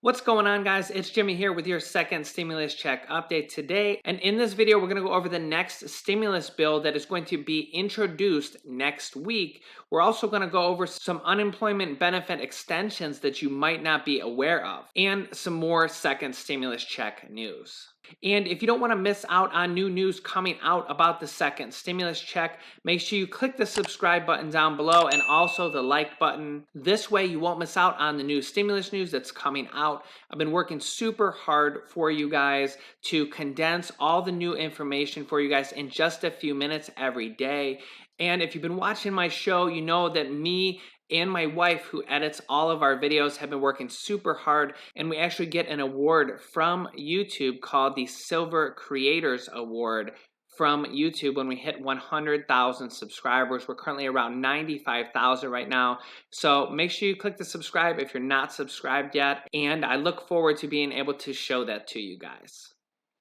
What's going on, guys? It's Jimmy here with your second stimulus check update today. And in this video, we're going to go over the next stimulus bill that is going to be introduced next week. We're also going to go over some unemployment benefit extensions that you might not be aware of and some more second stimulus check news. And if you don't want to miss out on new news coming out about the second stimulus check, make sure you click the subscribe button down below and also the like button. This way you won't miss out on the new stimulus news that's coming out. I've been working super hard for you guys to condense all the new information for you guys in just a few minutes every day. And if you've been watching my show, you know that me and my wife, who edits all of our videos, have been working super hard, and we actually get an award from YouTube called the Silver Creators Award from YouTube when we hit 100,000 subscribers. We're currently around 95,000 right now. So make sure you click the subscribe if you're not subscribed yet, and I look forward to being able to show that to you guys.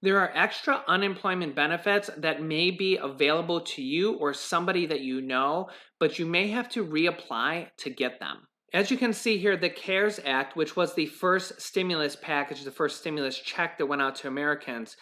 There are extra unemployment benefits that may be available to you or somebody that you know, but you may have to reapply to get them. As you can see here, the CARES Act, which was the first stimulus package, the first stimulus check that went out to Americans,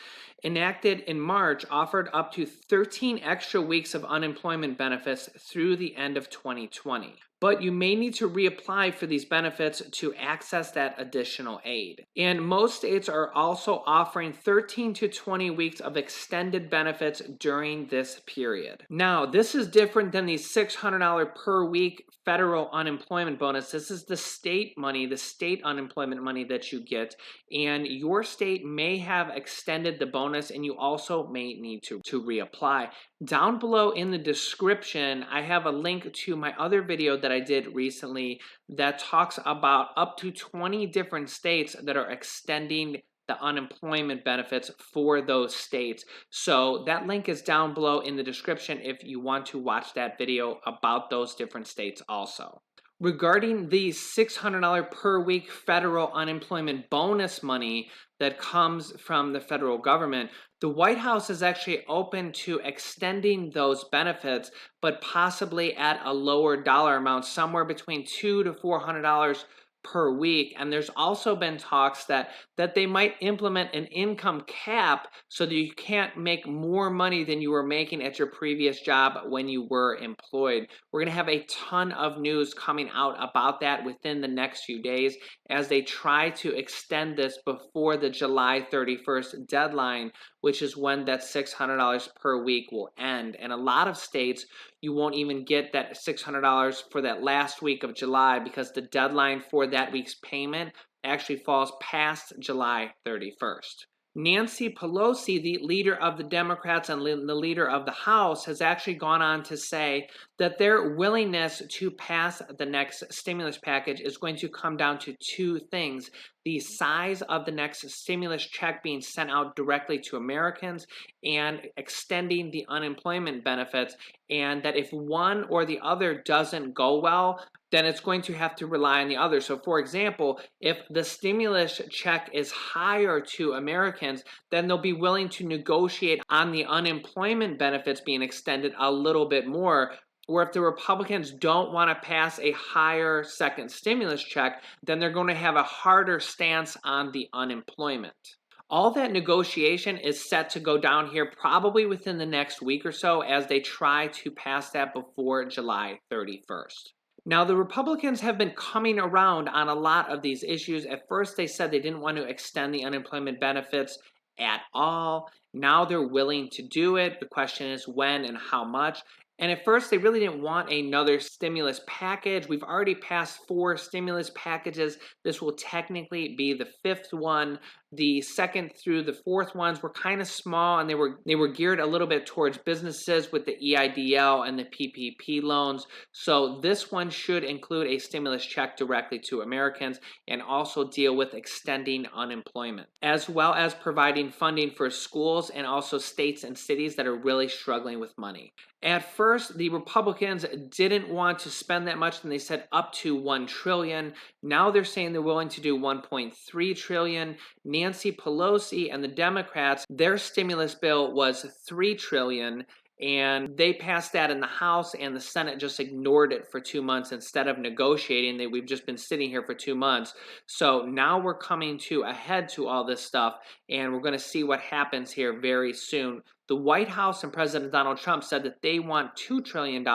enacted in March, offered up to 13 extra weeks of unemployment benefits through the end of 2020. But you may need to reapply for these benefits to access that additional aid. And most states are also offering 13 to 20 weeks of extended benefits during this period. Now, this is different than the $600 per week federal unemployment bonus. This is the state money, the state unemployment money that you get, and your state may have extended the bonus, and you also may need to reapply. Down below in the description, I have a link to my other video that I did recently that talks about up to 20 different states that are extending the unemployment benefits for those states. So that link is down below in the description if you want to watch that video about those different states also. Regarding the $600 per week federal unemployment bonus money that comes from the federal government, the White House is actually open to extending those benefits, but possibly at a lower dollar amount, somewhere between $200 to $400 per week. And there's also been talks that they might implement an income cap so that you can't make more money than you were making at your previous job when you were employed. We're going to have a ton of news coming out about that within the next few days as they try to extend this before the July 31st deadline, which is when that $600 per week will end. And a lot of states, you won't even get that $600 for that last week of July because the deadline for that week's payment actually falls past July 31st. Nancy Pelosi, the leader of the Democrats and the leader of the House, has actually gone on to say that their willingness to pass the next stimulus package is going to come down to two things: the size of the next stimulus check being sent out directly to Americans and extending the unemployment benefits, and that if one or the other doesn't go well, then it's going to have to rely on the other. So for example, if the stimulus check is higher to Americans, then they'll be willing to negotiate on the unemployment benefits being extended a little bit more. Or if the Republicans don't want to pass a higher second stimulus check, then they're going to have a harder stance on the unemployment. All that negotiation is set to go down here probably within the next week or so as they try to pass that before July 31st. Now, the Republicans have been coming around on a lot of these issues. At first, they said they didn't want to extend the unemployment benefits at all. Now they're willing to do it. The question is when and how much. And at first, they really didn't want another stimulus package. We've already passed 4 stimulus packages. This will technically be the 5th one. The 2nd through the 4th ones were kind of small, and they were geared a little bit towards businesses with the EIDL and the PPP loans. So this one should include a stimulus check directly to Americans and also deal with extending unemployment, as well as providing funding for schools and also states and cities that are really struggling with money. At first, the Republicans didn't want to spend that much, and they said up to $1 trillion. Now they're saying they're willing to do $1.3 trillion. Nancy Pelosi and the Democrats, their stimulus bill was $3 trillion. and they passed that in the House, and the Senate just ignored it for 2 months instead of negotiating. We've just been sitting here for 2 months. So now we're coming to a head to all this stuff, and we're going to see what happens here very soon. The White House and President Donald Trump said that they want $2 trillion,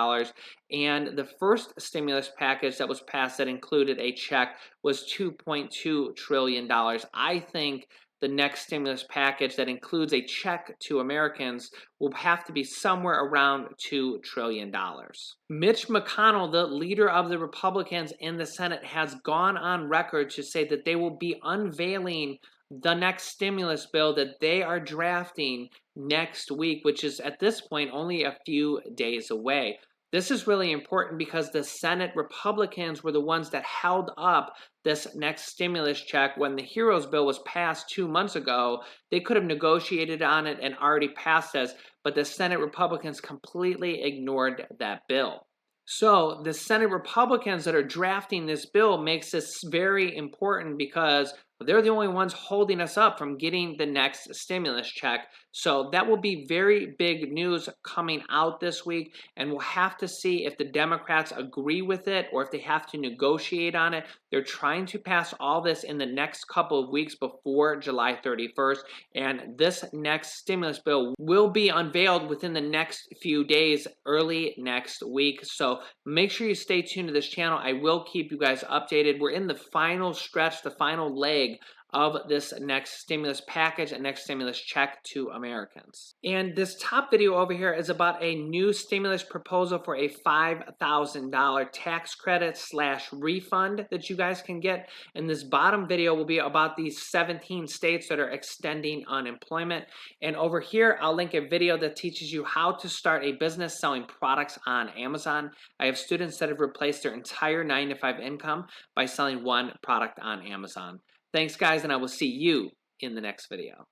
and the first stimulus package that was passed that included a check was $2.2 trillion. I think the next stimulus package that includes a check to Americans will have to be somewhere around $2 trillion. Mitch McConnell, the leader of the Republicans in the Senate, has gone on record to say that they will be unveiling the next stimulus bill that they are drafting next week, which is at this point only a few days away. This is really important because the Senate Republicans were the ones that held up this next stimulus check when the HEROES bill was passed 2 months ago. They could have negotiated on it and already passed this, but the Senate Republicans completely ignored that bill. So the Senate Republicans that are drafting this bill makes this very important because they're the only ones holding us up from getting the next stimulus check. So that will be very big news coming out this week, and we'll have to see if the Democrats agree with it or if they have to negotiate on it. They're trying to pass all this in the next couple of weeks before July 31st, and this next stimulus bill will be unveiled within the next few days, early next week. So make sure you stay tuned to this channel. I will keep you guys updated. We're in the final stretch, the final leg of this next stimulus package and next stimulus check to Americans. And this top video over here is about a new stimulus proposal for a $5,000 tax credit / refund that you guys can get. And this bottom video will be about these 17 states that are extending unemployment. And over here, I'll link a video that teaches you how to start a business selling products on Amazon. I have students that have replaced their entire 9-to-5 income by selling one product on Amazon. Thanks, guys, and I will see you in the next video.